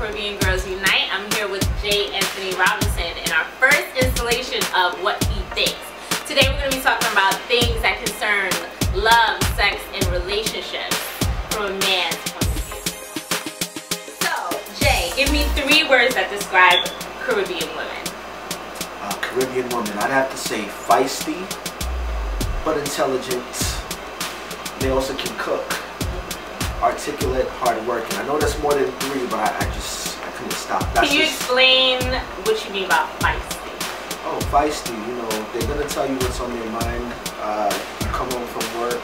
Caribbean Girls Unite. I'm here with J. Anthony Robinson in our first installation of What He Thinks. Today we're going to be talking about things that concern love, sex, and relationships from a man's point of view. So, Jay, give me 3 words that describe Caribbean women. Caribbean women, I'd have to say feisty, but intelligent. They also can cook. Articulate, hardworking. I know that's more than 3, but I couldn't stop. Can you explain what you mean about feisty? Oh, feisty, you know, they're gonna tell you what's on their mind. You come home from work,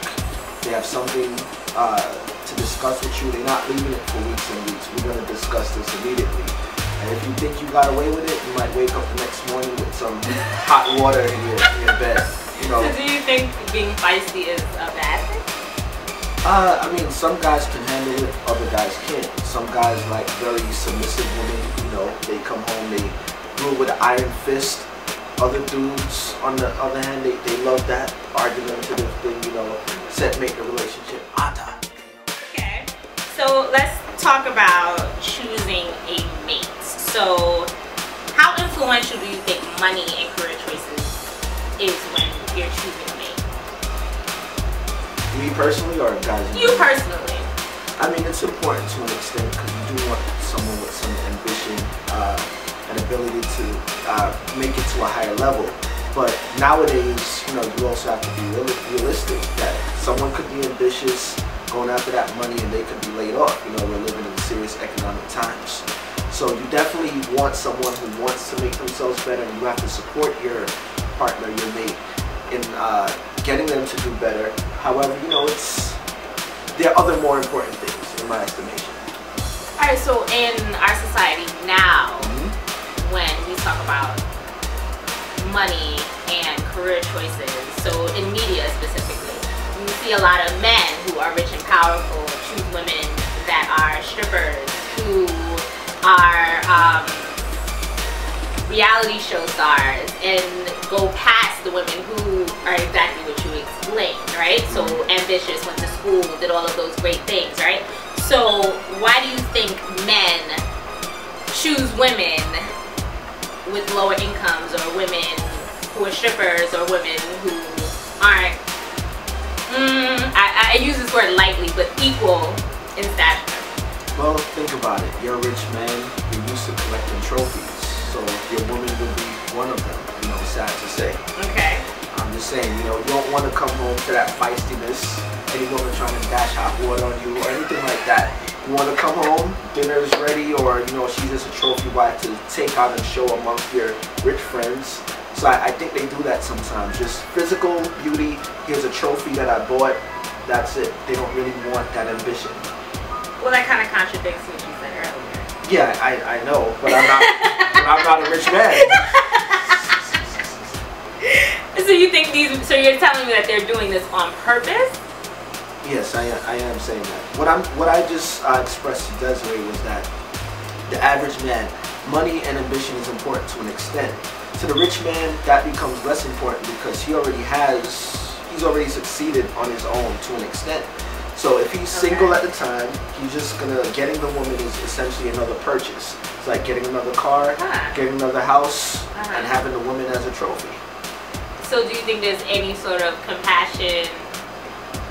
they have something to discuss with you. They're not leaving it for weeks and weeks. We're gonna discuss this immediately. And if you think you got away with it, you might wake up the next morning with some hot water in your bed. You know. So do you think being feisty is a bad thing? I mean, some guys can handle it, other guys can't. Some guys like very submissive women, you know, they come home, they rule with an iron fist. Other dudes, on the other hand, they love that argumentative thing, you know, make the relationship hotter. Okay, so let's talk about choosing a mate. So, how influential do you think money and career choices is when you're choosing a mate? Me personally, or guys? You personally. I mean, it's important to an extent because you do want someone with some ambition and ability to make it to a higher level. But nowadays, you know, you also have to be realistic that someone could be ambitious, going after that money, and they could be laid off. You know, we're living in serious economic times. So you definitely want someone who wants to make themselves better, and you have to support your partner, your mate, in getting them to do better. However, you know, there are other more important things in my estimation. Alright, so in our society now, when we talk about money and career choices, so in media specifically, you see a lot of men who are rich and powerful choose women that are strippers, who are reality show stars, and go past the women who are exactly what you explained, right? So ambitious, went to school, did all of those great things, right? So why do you think men choose women with lower incomes, or women who are strippers, or women who aren't, I use this word lightly, but equal in stature? Well, think about it. You're a rich man, you're used to collecting trophies. So your woman will be one of them, you know, sad to say. Okay. I'm just saying, you know, you don't want to come home to that feistiness, any woman trying to dash hot water on you or anything like that. You want to come home, dinner is ready, or, you know, she's just a trophy wife to take out and show amongst your rich friends. So I think they do that sometimes. Just physical beauty, here's a trophy that I bought, that's it. They don't really want that ambition. Well, that kind of contradicts what you said earlier. Yeah, I know, but I'm not a rich man. So you think so you're telling me that they're doing this on purpose? Yes, I am saying that. What I just expressed to Desiree was that the average man, money and ambition is important to an extent. To the rich man, that becomes less important because he's already succeeded on his own to an extent. So if he's single at the time, he's just getting the woman is essentially another purchase. It's like getting another car, getting another house, and having the woman as a trophy. So do you think there's any sort of compassion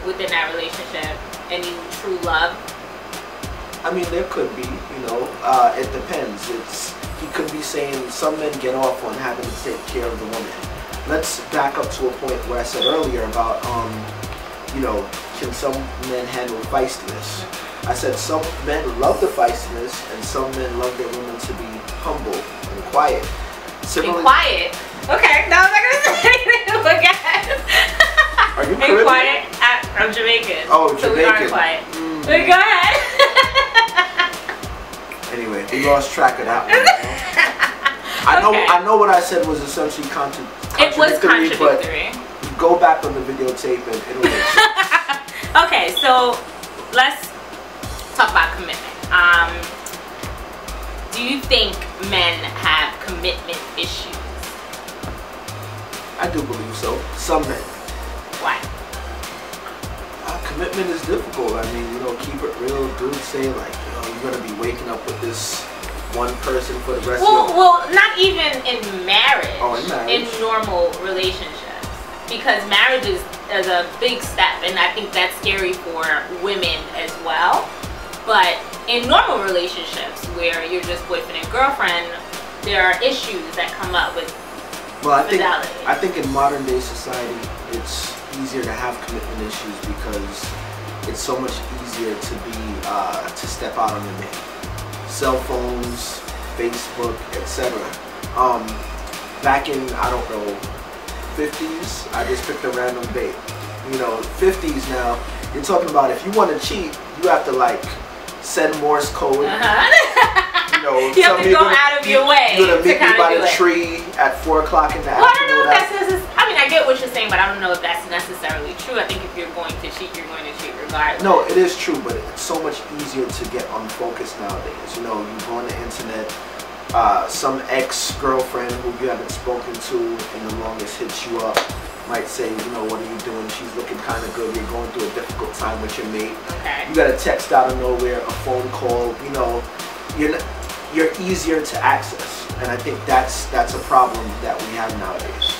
within that relationship? Any true love? I mean, there could be, you know, it depends. He could be saying some men get off on having to take care of the woman. Let's back up to a point where I said earlier about, you know, can some men handle feistiness? I said some men love the feistiness, and some men love their women to be humble and quiet. Similarly, and quiet? Okay, no, I'm not going to say anything. Look at it. Are you and quiet? I'm Jamaican. Oh, Jamaican. So we are quiet. But go ahead. Anyway, we lost track of that one. You know? I know what I said was essentially contradictory. It was contradictory. But go back on the videotape and it'll make sense. Okay, so let's talk about commitment. Do you think men have commitment issues? I do believe so. Some men. Why? Commitment is difficult. I mean, you know, keep it real. Dudes say like, you know, you're gonna be waking up with this one person for the rest well, of your... Well, not even in marriage. Oh, in marriage. In normal relationships. Because marriage is a big step, and I think that's scary for women as well. But in normal relationships where you're just boyfriend and girlfriend, there are issues that come up with fidelity. I think in modern day society, it's easier to have commitment issues because it's so much easier to be to step out on your man. Cell phones, Facebook, etc. Back in, I don't know, 50s, I just picked a random date. You know, 50s now, you're talking about if you want to cheat, you have to like send Morse code. You know, you have to go out of your way. You're gonna meet me by the tree at 4 o'clock in the afternoon. Well, I don't know if that's necessarily. I mean, I get what you're saying, but I don't know if that's necessarily true. I think if you're going to cheat, you're going to cheat regardless. No, it is true, but it's so much easier to get unfocused nowadays. You know, you go on the internet. Some ex-girlfriend who you haven't spoken to in the longest hits you up, might say, you know, what are you doing? She's looking kind of good. You're going through a difficult time with your mate. Okay. You got a text out of nowhere, a phone call. You know, you're easier to access, and I think that's a problem that we have nowadays.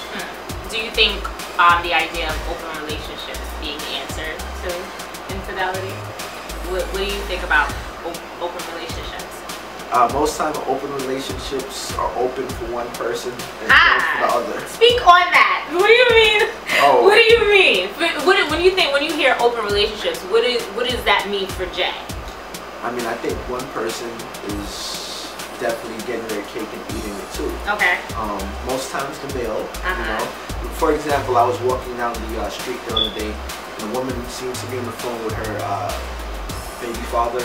Do you think the idea of open relationships being the answer to infidelity? What do you think about open relationships? Most time, open relationships are open for one person and closed for the other. Speak on that. What do you mean? Oh. What do you mean? When you hear open relationships, what does that mean for Jay? I mean, I think one person is definitely getting their cake and eating it too. Okay. Most times the male. You know, for example, I was walking down the street the other day, and a woman seems to be on the phone with her baby father.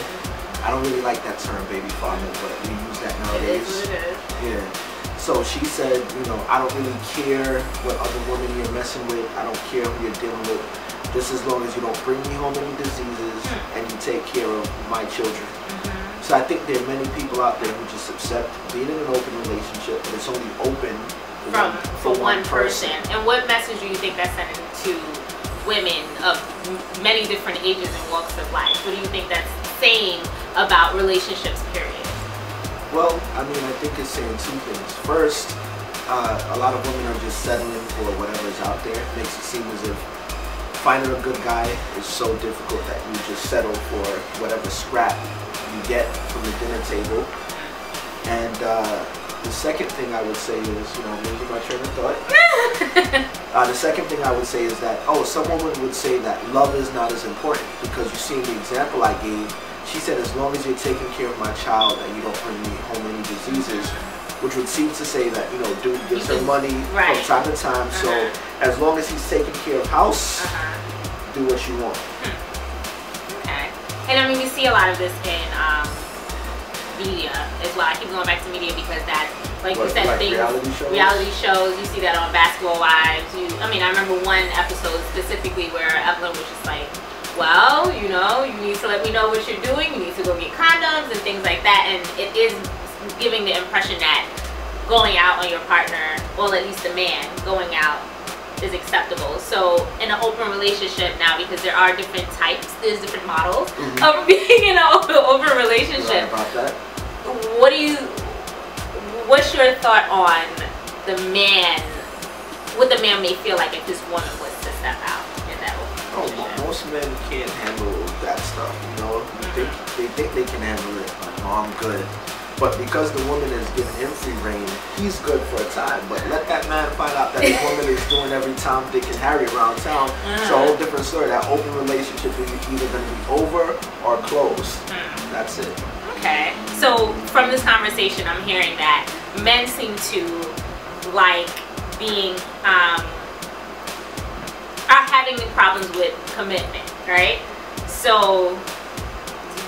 I don't really like that term, baby father, but we use that nowadays. It is what it is. Yeah. So she said, you know, I don't really care what other woman you're messing with. I don't care who you're dealing with. Just as long as you don't bring me home any diseases and you take care of my children. So I think there are many people out there who just accept being in an open relationship, but it's only open for one person. And what message do you think that's sending to women of many different ages and walks of life? What do you think that's saying about relationships, period? Well, I mean, I think it's saying two things. First, a lot of women are just settling for whatever's out there. It makes it seem as if finding a good guy is so difficult that you just settle for whatever scrap you get from the dinner table. And the second thing I would say is, you know, maybe my train of thought. The second thing I would say is that, some women would say that love is not as important, because you see in the example I gave, she said, as long as you're taking care of my child and you don't bring me home any diseases, which would seem to say that, you know, dude gives her money from time to time. So as long as he's taking care of house, do what you want. Okay. And I mean, we see a lot of this in media as well. I keep going back to media because that's, like you said, like things, reality shows. You see that on Basketball Wives. I mean, I remember one episode specifically where Evelyn was just like, well, you know, you need to let me know what you're doing. You need to go get condoms and things like that. And it is giving the impression that going out on your partner, or at least the man going out, is acceptable. So in an open relationship now, because there are different types, there's different models of being in an open relationship. Right about that. What's your thought on the man, what the man may feel like if this woman was to step out in that open relationship? Most men can't handle that stuff, you know. They think they can handle it, like, oh, I'm good. But because the woman is giving him free reign, he's good for a time. But let that man find out that the woman is doing every Tom, Dick, and Harry around town. It's a whole different story. That open relationship is either going to be over or closed. That's it. Okay. So from this conversation, I'm hearing that men seem to like being, are having problems with commitment, right? So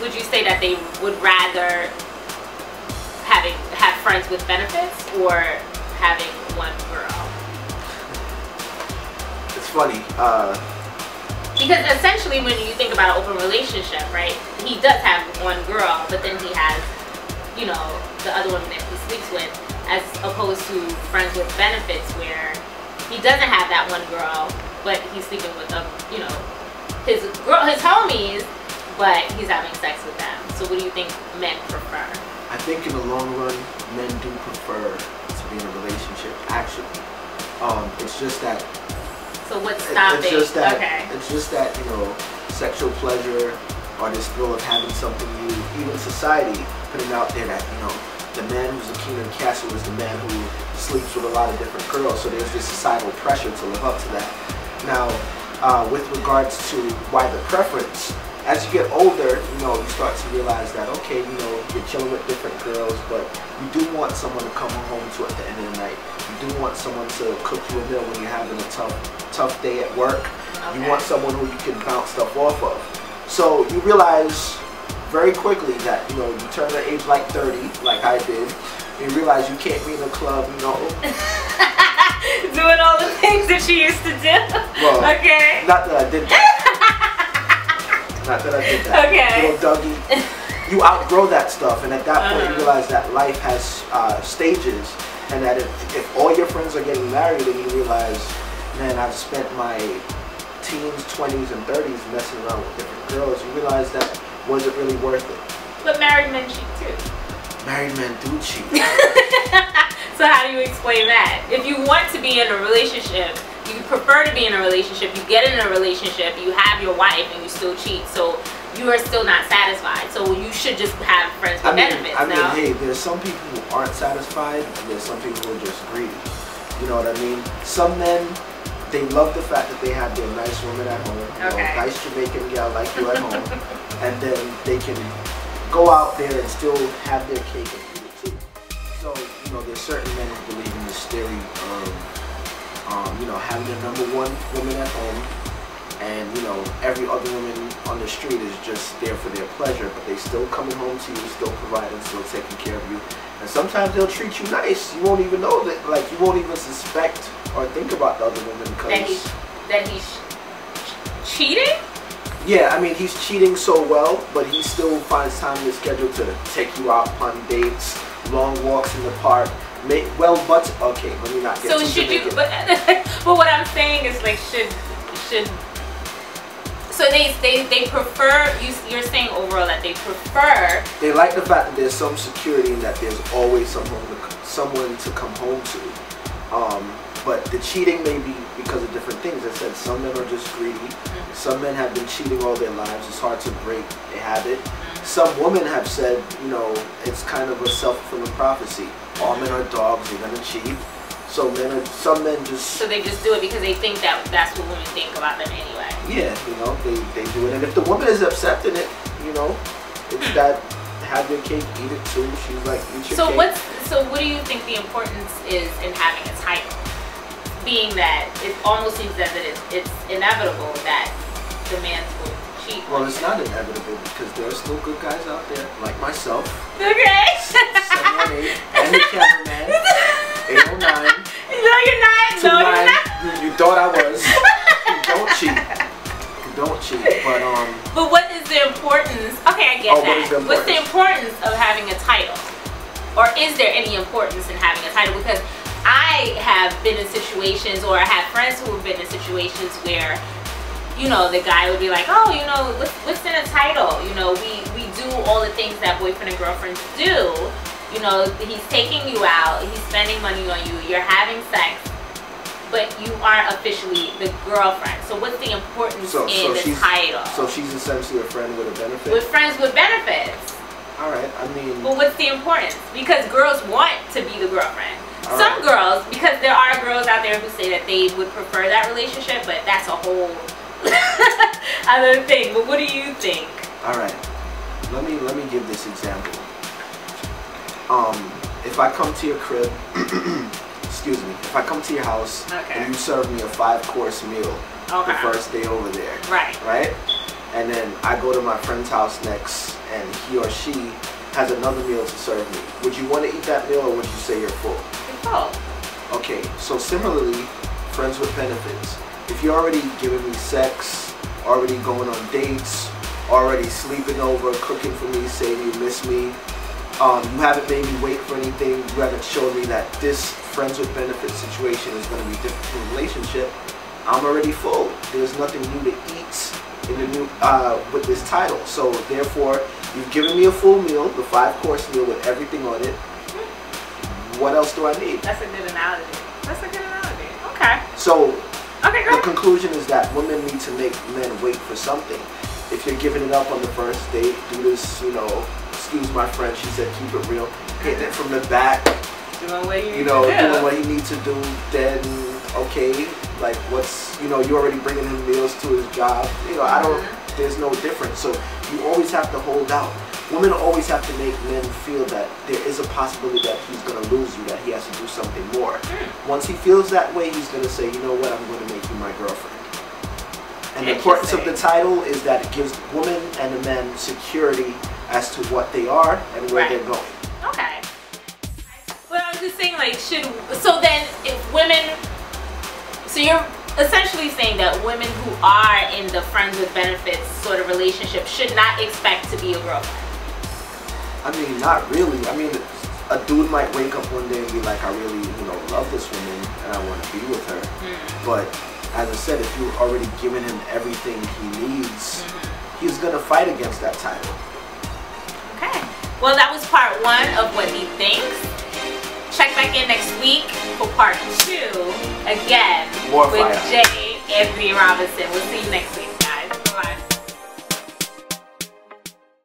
would you say that they would rather have friends with benefits or having one girl? It's funny. Because essentially when you think about an open relationship, right, he does have one girl, but then he has, you know, the other woman that he sleeps with, as opposed to friends with benefits where he doesn't have that one girl, but he's sleeping with, you know, his homies, but he's having sex with them. So what do you think men prefer? I think in the long run, men do prefer to be in a relationship. Actually, it's just that. So what's stopping? It's just that sexual pleasure or this thrill of having something new. Even society putting out there that the man who's the king of the castle is the man who sleeps with a lot of different girls. So there's this societal pressure to live up to that. Now, with regards to why the preference, as you get older, you start to realize that, okay, you're chilling with different girls, but you do want someone to come home to at the end of the night. You do want someone to cook you a meal when you're having a tough day at work. Okay. You want someone who you can bounce stuff off of. So you realize very quickly that, you turn the age like 30, like I did, and you realize you can't be in a club, doing all the things that you used to do. Well, okay. Not that I did that. Not that I did that. Okay. Little Dougie, you outgrow that stuff, and at that point you realize that life has stages, and that if all your friends are getting married, and you realize, man, I've spent my teens, 20s, and 30s messing around with different girls, you realize that wasn't really worth it. But married men cheat too. Married men do cheat. So how do you explain that? If you want to be in a relationship, you prefer to be in a relationship, you get in a relationship, you have your wife, and you still cheat, so you are still not satisfied. So you should just have friends with benefits. Hey, there's some people who aren't satisfied, and there's some people who are just greedy. You know what I mean? Some men, they love the fact that they have their nice woman at home, nice Jamaican gal like you at home, and then they can go out there and still have their cake and eat it too. So, there's certain men who believe in this theory of, having the number one woman at home, and, every other woman on the street is just there for their pleasure, but they still coming home to you, still providing, still taking care of you. And sometimes they'll treat you nice. You won't even know that, like, you won't even suspect or think about the other woman because... That he's cheating? Yeah, I mean, he's cheating so well, but he still finds time in his schedule to take you out on dates, long walks in the park. Okay, let me not get too should you? But what I'm saying is, like, should. So they prefer. You're saying overall that they prefer. They like the fact that there's some security and that there's always someone to come home to. But the cheating may be because of different things. I said some men are just greedy. Mm-hmm. Some men have been cheating all their lives. It's hard to break a habit. Mm-hmm. Some women have said, it's kind of a self-fulfilling prophecy. All men are dogs. They're gonna cheat. So some men just. So they just do it because they think that that's what women think about them anyway. Yeah, they do it, and if the woman is accepting it, it's that have your cake, eat it too. She's like, eat your cake. So what do you think the importance is in having a title? Being that it almost seems that it's inevitable that the man will cheat. Well, it's not inevitable because there are still good guys out there, like myself. Okay. 718 and the cameraman. 809. No, you're not. No, you're not. You thought I was. You don't cheat. You don't cheat. But what is the importance? Okay, I get that. What's the importance of having a title? Or is there any importance in having a title? Because I have been in situations, or I have friends who have been in situations where, the guy would be like, oh, what's in a title? We do all the things that boyfriend and girlfriends do. He's taking you out, he's spending money on you, you're having sex, but you aren't officially the girlfriend. So what's the importance in the title? So she's essentially a friend with a benefit? With friends with benefits. Alright, I mean... Well, what's the importance? Because girls want to be the girlfriend. Some girls, because there are girls out there who say that they would prefer that relationship, but that's a whole other thing. But what do you think? Alright, let me give this example. If I come to your crib, excuse me, if I come to your house and you serve me a 5-course meal the first day over there, right? And then I go to my friend's house next and he or she has another meal to serve me. Would you want to eat that meal, or would you say you're full? You're full. Okay, so similarly, friends with benefits. If you're already giving me sex, already going on dates, already sleeping over, cooking for me, saying you miss me, you haven't made me wait for anything, you haven't shown me that this friends with benefits situation is going to be different from a relationship, I'm already full. There's nothing new to eat in the new with this title. So therefore, You've given me a full meal, the 5-course meal with everything on it. What else do I need? That's a good analogy. That's a good analogy. Okay. So, okay, the conclusion is that women need to make men wait for something. If you're giving it up on the first date, do this, you know, excuse my French, she said keep it real, hitting it from the back, doing what you know, doing what he needs to do, then okay, like what's, you know, you're already bringing him meals to his job, you know, I don't, there's no difference. So you always have to hold out. Women always have to make men feel that there is a possibility that he's going to lose you, that he has to do something more. Once he feels that way, he's going to say, you know what, I'm going to make you my girlfriend. And the importance of the title is that it gives women and the men security as to what they are and where they're going. Okay. Well, I was just saying, like, so then if women, so you're essentially saying that women who are in the friends with benefits sort of relationship should not expect to be a girlfriend. I mean, not really. I mean, a dude might wake up one day and be like, I really, you know, love this woman and I want to be with her. But as I said, if you've already given him everything he needs, he's going to fight against that title. Okay. Well, that was part 1 of what he thinks. Check back in next week for part 2, again, More with fire. Jay Anthony Robinson. We'll see you next week.